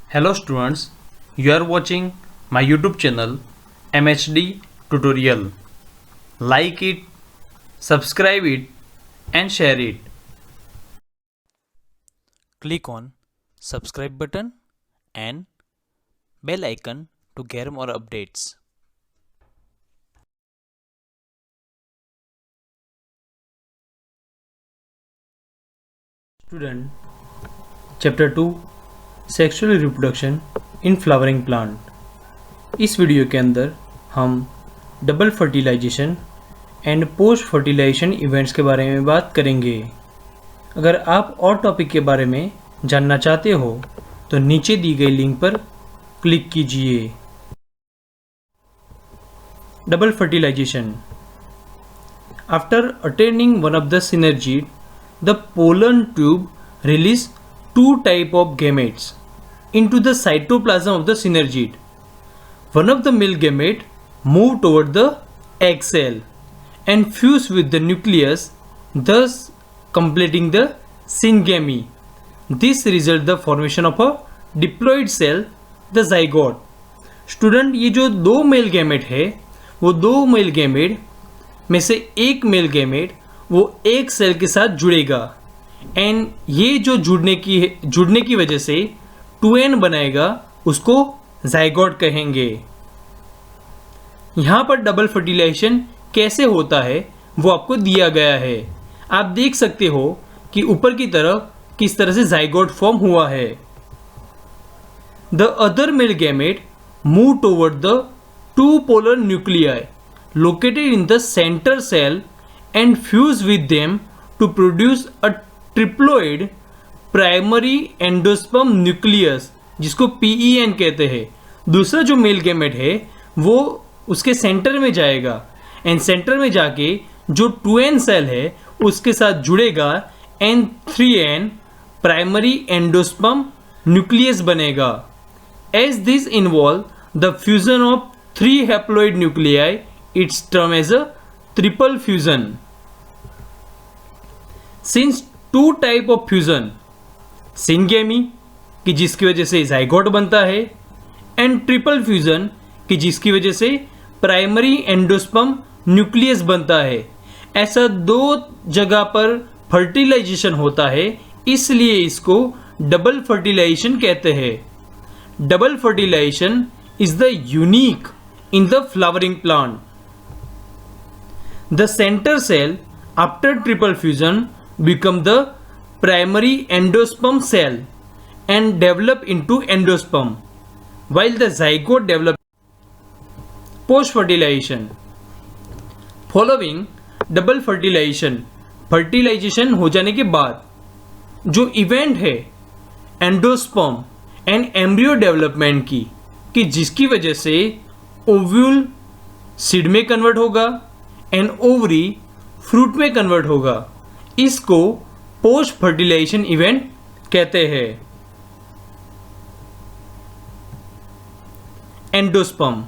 Hello students, you are watching my YouTube channel MHD Tutorial. Like it, subscribe it and share it. Click on subscribe button and bell icon to get more updates. Student, Chapter 2 Sexual Reproduction in Flowering Plant। इस video के अंदर हम double fertilization and post fertilization events के बारे में बात करेंगे। अगर आप और टॉपिक के बारे में जानना चाहते हो तो नीचे दी गई लिंक पर क्लिक कीजिए। Double fertilization. After attaining one of the synergid, the pollen tube release two type of gametes into the cytoplasm of the synergid. One of the male gamete move toward the egg cell and fuse with the nucleus, thus completing the syngamy. This result the formation of a diploid cell, the zygote. Student, ये जो दो male gamete है वो दो male gamete में से एक male gamete वो एक सेल के साथ जुड़ेगा एंड ये जो जुड़ने की वजह से 2n बनाएगा, उसको जाइगोट कहेंगे। यहाँ पर डबल फर्टिलाइजेशन कैसे होता है वो आपको दिया गया है। आप देख सकते हो कि ऊपर की तरफ किस तरह से जाइगोट फॉर्म हुआ है। The other male gamete move toward the two polar nuclei located in the center cell and fuse with them to produce a triploid primary endosperm nucleus, जिसको PEN कहते हैं। दूसरा जो मेल गैमेट है वो उसके सेंटर में जाएगा एंड सेंटर में जाके जो 2n सेल है उसके साथ जुड़ेगा and 3n primary endosperm nucleus बनेगा। As this involve the fusion of 3 haploid nuclei, it's termed as a triple fusion. Since two type of fusion, syngamy कि जिसकी वजह से जाइगोट बनता है एंड ट्रिपल फ्यूजन कि जिसकी वजह से प्राइमरी एंडोस्पर्म न्यूक्लियस बनता है। ऐसा दो जगह पर फर्टिलाइजेशन होता है, इसलिए इसको डबल फर्टिलाइजेशन कहते हैं। Double fertilization is the unique in the flowering plant. The center cell after triple fusion become the primary endosperm cell and develop into endosperm, while the zygote develop post fertilization. Following double fertilization हो जाने के बाद जो event है endosperm and embryo development की जिसकी वजह से ओव्यूल सीड में कन्वर्ट होगा एंड ओवरी फ्रूट में कन्वर्ट होगा, इसको पोस्ट फर्टिलाइजेशन इवेंट कहते हैं। Endosperm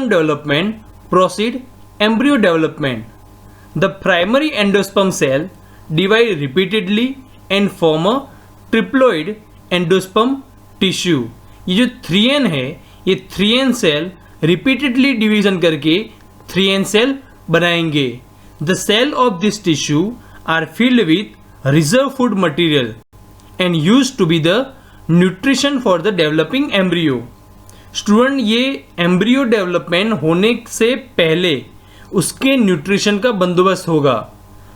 development proceed embryo development. The primary endosperm cell divide repeatedly and form a triploid endosperm tissue. ये जो 3n है ये 3n सेल रिपीटेडली डिवीजन करके 3n सेल बनाएंगे। The cell of this tissue are filled with reserve food material and use to be the nutrition for the developing embryo. Student, ये embryo development होने से पहले उसके nutrition का बंदोबस्त होगा।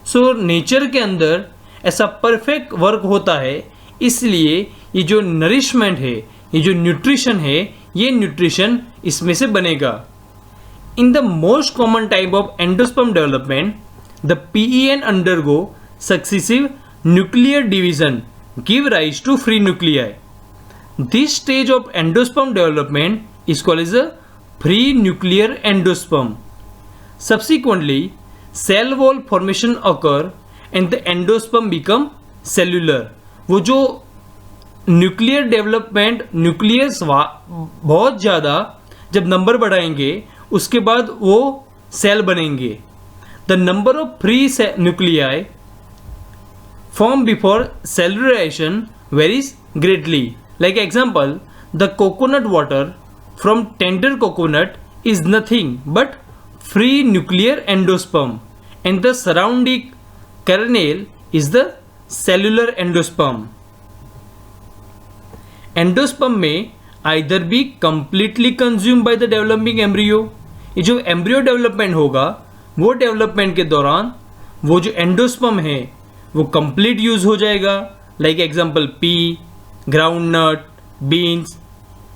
सो नेचर के अंदर ऐसा परफेक्ट वर्क होता है, इसलिए ये जो नरिशमेंट है, ये जो न्यूट्रिशन है, ये न्यूट्रिशन इसमें से बनेगा। In the most common type of endosperm development, the PEN undergo successive nuclear division, give rise to free nuclei. This stage of endosperm development is called as a free nuclear endosperm. Subsequently, cell wall formation occur and the endosperm become cellular. वो जो nuclear development nucleus बहुत ज़्यादा जब number बढ़ाएंगे उसके बाद वो cell बनेंगे। The number of free nuclei form before cellularisation varies greatly. Like example, the coconut water from tender coconut is nothing but free nuclear endosperm, and the surrounding kernel is the cellular endosperm. Endosperm में either be completely consume by the developing embryo, ये जो embryo development होगा वो development के दौरान वो जो endosperm है वो कंप्लीट यूज हो जाएगा. Like example pea, groundnut, beans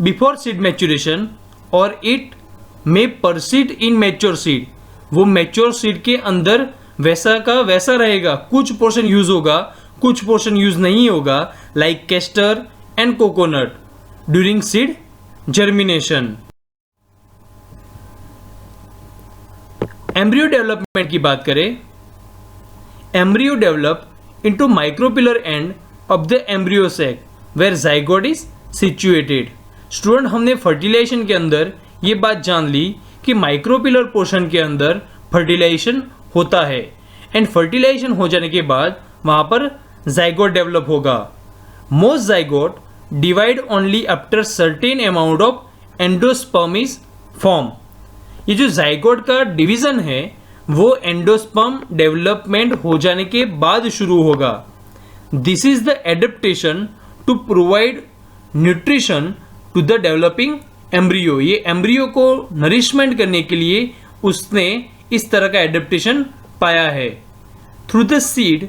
before seed maturation, और it may persist in mature seed. वो मैच्योर सीड के अंदर वैसा का वैसा रहेगा, कुछ पोर्शन यूज होगा, कुछ पोर्शन यूज नहीं होगा. Like castor and coconut during seed germination. Embryo development की बात करें, embryo develop into micropylar end of the embryo sac where zygote is situated. Student, हमने फर्टिलाइजेशन के अंदर ये बात जान ली कि माइक्रोपिलर पोर्शन के अंदर फर्टिलाइजेशन होता है, एंड फर्टिलाइजेशन हो जाने के बाद वहां पर जाइगोट डेवलप होगा. Most zygote divide only after certain amount of endosperm is form. ये जो जाइगोट का डिवीजन है वो एंडोस्पर्म डेवलपमेंट हो जाने के बाद शुरू होगा. This is the adaptation to provide nutrition to the developing embryo. ये एम्ब्रियो को नरिशमेंट करने के लिए उसने इस तरह का एडेप्टेशन पाया है. Through the seed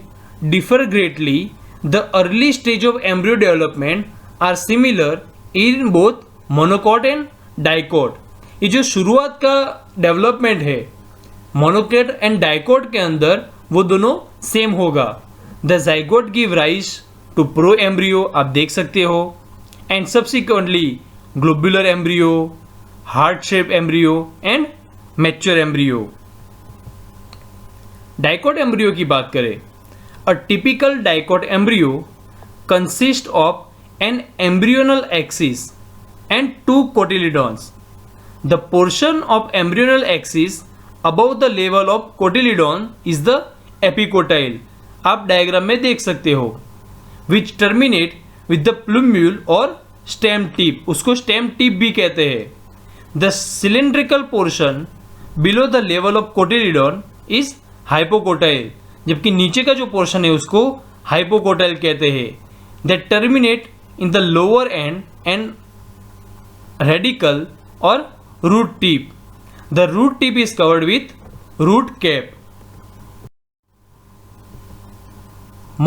differ greatly. The early stage of embryo development are similar in both monocot and dicot. ये जो शुरुआत का डेवलपमेंट है मोनोकॉट एंड डाइकोट के अंदर वो दोनों सेम होगा. The zygote give rise to pro embryo, आप देख सकते हो, and subsequently globular embryo, heart shape embryo and mature embryo. Dicot embryo की बात करें, a typical dicot embryo consist of an embryonal axis and two cotyledons. The portion of embryonal axis above the level of cotyledon is the epicotyle. आप diagram में देख सकते हो. Which terminate with the plumule और stem tip. उसको stem tip भी कहते हैं. The cylindrical portion below the level of cotyledon is hypocotyle. जबकि नीचे का जो पोर्शन है उसको hypocotyle कहते हैं. That terminate in the lower end and radicle or root tip. The root tip is covered with root cap.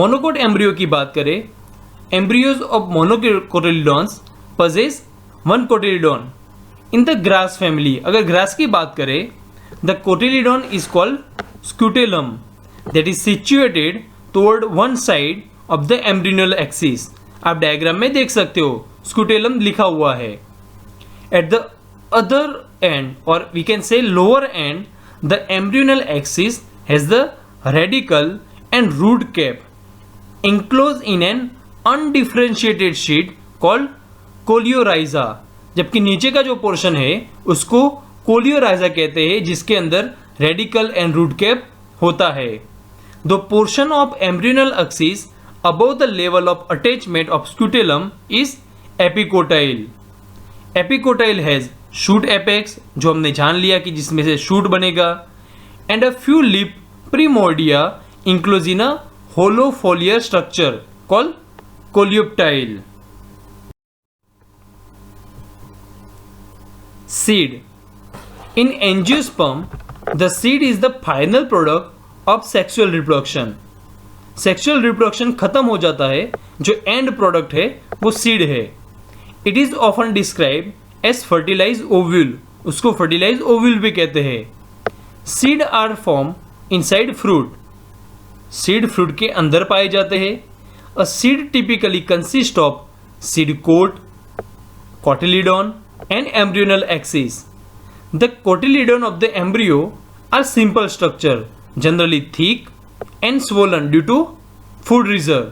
Monocot embryo की बात करें, embryos of monocotyledons possess one cotyledon. In the grass family, अगर grass की बात करें, the cotyledon is called scutellum that is situated toward one side of the embryonal axis. आप diagram में देख सकते हो स्कूटेलम लिखा हुआ है. एट द अदर एंड और we can say lower end the embryonal axis has the radicle and root cap enclosed in an undifferentiated sheet called coleorhiza. जबकि नीचे का जो पोर्शन है उसको कोलियोराइजा कहते हैं जिसके अंदर रेडिकल एंड रूट कैप होता है. The portion of embryonal axis above the level of attachment of scutellum is epicotyle. Epicotyle has shoot apex, जो हमने जान लिया कि जिसमें से shoot बनेगा, and a few lip primordia enclosed in a hollow foliar structure called coleoptile. Seed. In angiosperm, the seed is the final product of sexual reproduction. Sexual reproduction खत्म हो जाता है, जो एंड प्रोडक्ट है वो सीड है. It is often describe as fertilise ovule. उसको fertilise ovule भी कहते हैं. Seed are form inside fruit. Seed fruit के अंदर पाए जाते हैं. A seed typically consist of seed coat, cotyledon and embryonal axis. The cotyledon of the embryo are simple structure, generally thick and swollen due to food reserve.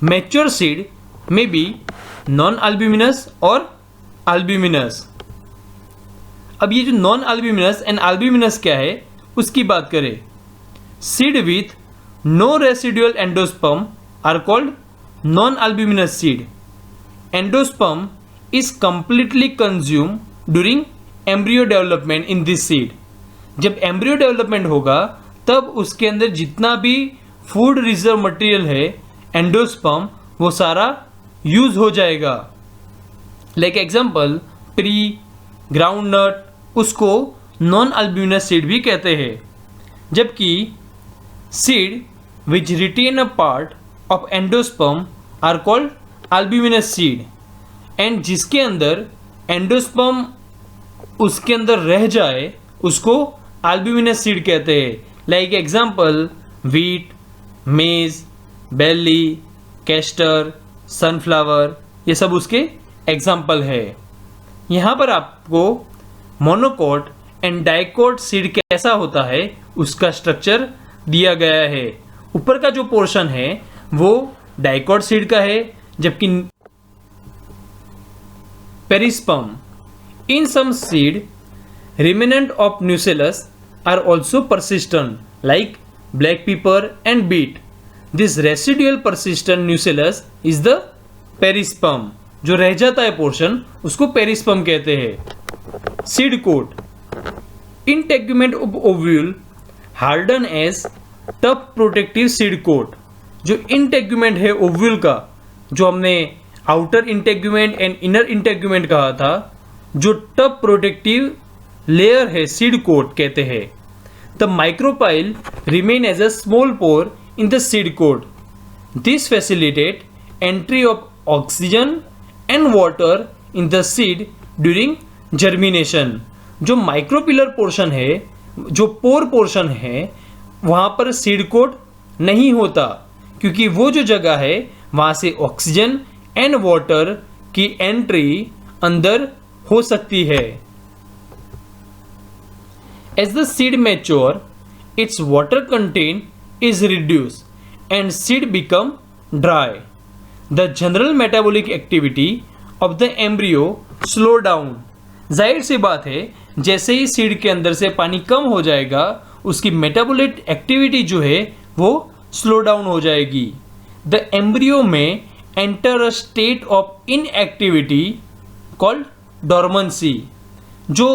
Mature seed may be non-albuminous or albuminous. अब ये जो non-albuminous and albuminous क्या है उसकी बात करें. Seed with no residual endosperm are called non-albuminous seed. Endosperm is completely consume during embryo development in this seed. जब embryo development होगा तब उसके अंदर जितना भी फूड रिजर्व मटेरियल है एंडोस्पर्म वो सारा यूज हो जाएगा। लाइक एग्जांपल प्री ग्राउंडनट उसको नॉन अल्ब्यूमिनस सीड भी कहते हैं, जबकि seed which retain a part of endosperm are called albuminous seed. And जिसके अंदर एंडोस्पर्म उसके अंदर रह जाए उसको अल्ब्यूमिनस सीड कहते हैं। लाइक एग्जांपल व्हीट, मेज, बेली, कैस्टर, सनफ्लावर, ये सब उसके एग्जाम्पल है। यहाँ पर आपको मोनोकोट एंड डाइकोट सीड कैसा होता है उसका स्ट्रक्चर दिया गया है। ऊपर का जो पोर्शन है वो डाइकोट सीड का है, जबकि perisperm in some seed remnant of nucellus are also persistent like black pepper and beet. This residual persistent nucellus is the perisperm. जो रह जाता है पोर्शन उसको पेरिस्पर्म कहते हैं। Seed coat integument of ovule harden as tough protective seed coat. जो integument है ovule का, जो हमने outer integument and inner integument कहा था, जो टफ प्रोटेक्टिव लेयर है सीड कोट कहते हैं। The micropyle remain as a small pore in the seed coat. This facilitate entry of oxygen and water in the seed during germination. जो micropylar portion है, जो पोर portion है, वहाँ पर seed coat नहीं होता, क्योंकि वो जो जगह है वहाँ से ऑक्सीजन एंड वाटर की एंट्री अंदर हो सकती है। As the seed mature, its water content is reduced and seed become dry. The general metabolic activity of the embryo slow down. जाहिर सी बात है, जैसे ही सीड के अंदर से पानी कम हो जाएगा उसकी मेटाबोलिक एक्टिविटी जो है वो स्लो डाउन हो जाएगी। द एम्ब्रियो में enter a state of inactivity called dormancy. जो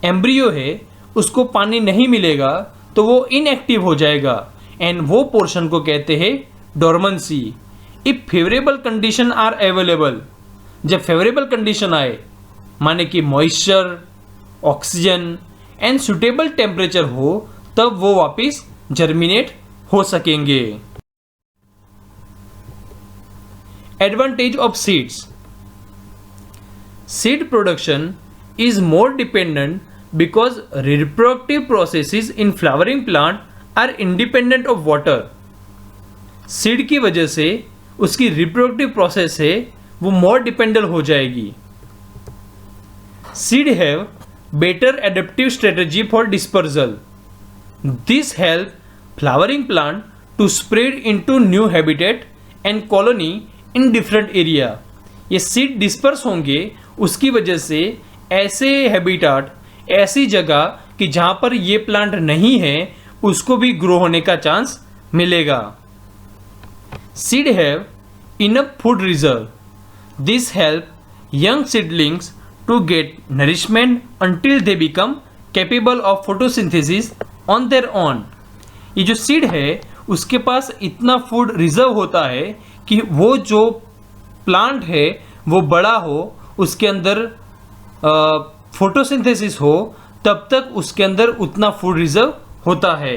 एम्ब्रियो है उसको पानी नहीं मिलेगा तो वो इनएक्टिव हो जाएगा एंड वो पोर्शन को कहते हैं dormancy. If favourable condition are available, जब फेवरेबल कंडीशन आए माने कि moisture, oxygen and suitable temperature हो, तब वो वापस जर्मिनेट हो सकेंगे। Advantage of seeds. Seed production is more dependent because reproductive processes in flowering plant are independent of water. Seed की वजह से उसकी रिप्रोडक्टिव प्रोसेस है वो मोर डिपेंडेंट हो जाएगी। Seed have better adaptive strategy for dispersal. This help flowering plant to spread into new habitat and colony in different area. ये seed disperse होंगे उसकी वजह से ऐसे हैबिटाट, ऐसी जगह कि जहां पर ये प्लांट नहीं है उसको भी ग्रो होने का चांस मिलेगा। Seed have enough food reserve. This help young seedlings to get nourishment until they become capable of photosynthesis on their own. ये जो सीड है उसके पास इतना फूड रिजर्व होता है कि वो जो प्लांट है वो बड़ा हो, उसके अंदर फोटोसिंथेसिस हो, तब तक उसके अंदर उतना फूड रिजर्व होता है।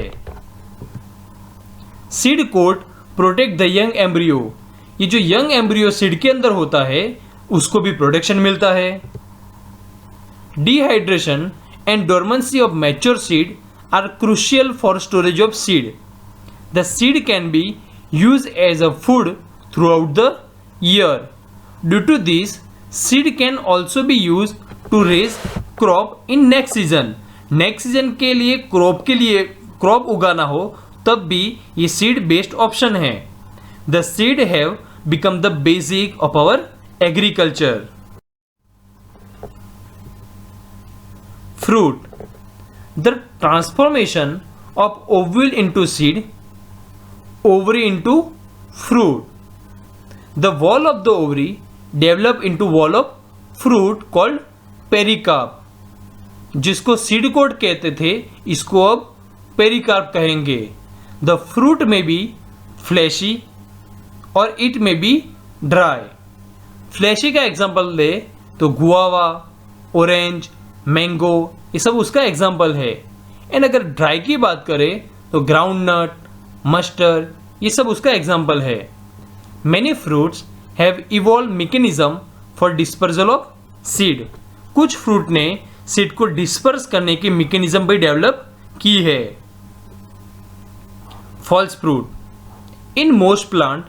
Seed coat protect the young embryo. ये जो यंग एम्ब्रियो सीड के अंदर होता है उसको भी प्रोटेक्शन मिलता है। Dehydration and dormancy of mature seed are crucial for storage of seed. The seed can be use as a food throughout the year. Due to this seed can also be use to raise crop in next season. Next season के लिए crop उगाना हो तब भी ये seed based option है। The seed have become the basic of our agriculture. Fruit. The transformation of ovule into seed, ovary into fruit. The wall of the ovary develop into wall of fruit called pericarp. जिसको seed coat कहते थे, इसको अब pericarp कहेंगे. The fruit में B flashy और it में B dry. Flashy का एग्जाम्पल ले तो गुआवा, ऑरेंज, मैंगो, ये सब उसका एग्जाम्पल है. एंड अगर ड्राई की बात करें तो ग्राउंड नट, मस्टर्ड, ये सब उसका एग्जाम्पल है. Many fruits have evolve mechanism for dispersal of seed. कुछ फ्रूट ने सीड को डिस्पर्स करने की मैकेनिज्म भी डेवलप की है. False fruit. In most plant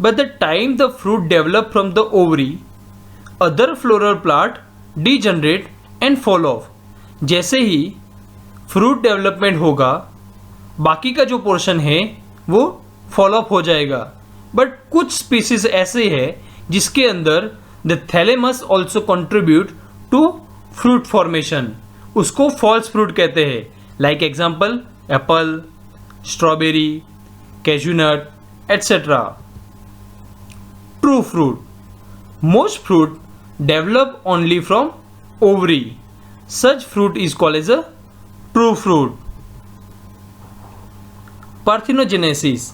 by the time the fruit develop from the ovary, other floral plant degenerate and fall off. जैसे ही fruit development होगा, बाकी का जो पोर्शन है वो फॉल ऑफ हो जाएगा. बट कुछ स्पीसीज ऐसे है जिसके अंदर the thalamus also contribute to fruit formation. उसको फॉल्स फ्रूट कहते हैं. Like example apple, strawberry, cashew nut et cetera. True fruit. Most fruit develop only from ovary. Such fruit is called as a true fruit. Parthenogenesis.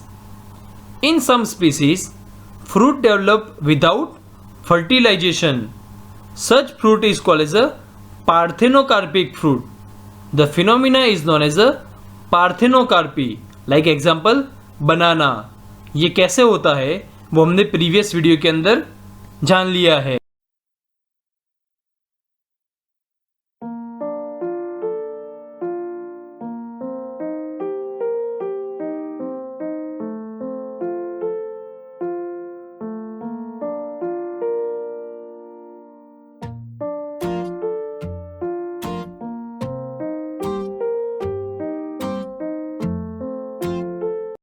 In some species, fruit develop without fertilization. Such fruit is called as a parthenocarpic fruit. The phenomena is known as a parthenocarpy. Like example, banana. ये कैसे होता है वो हमने previous video के अंदर जान लिया है.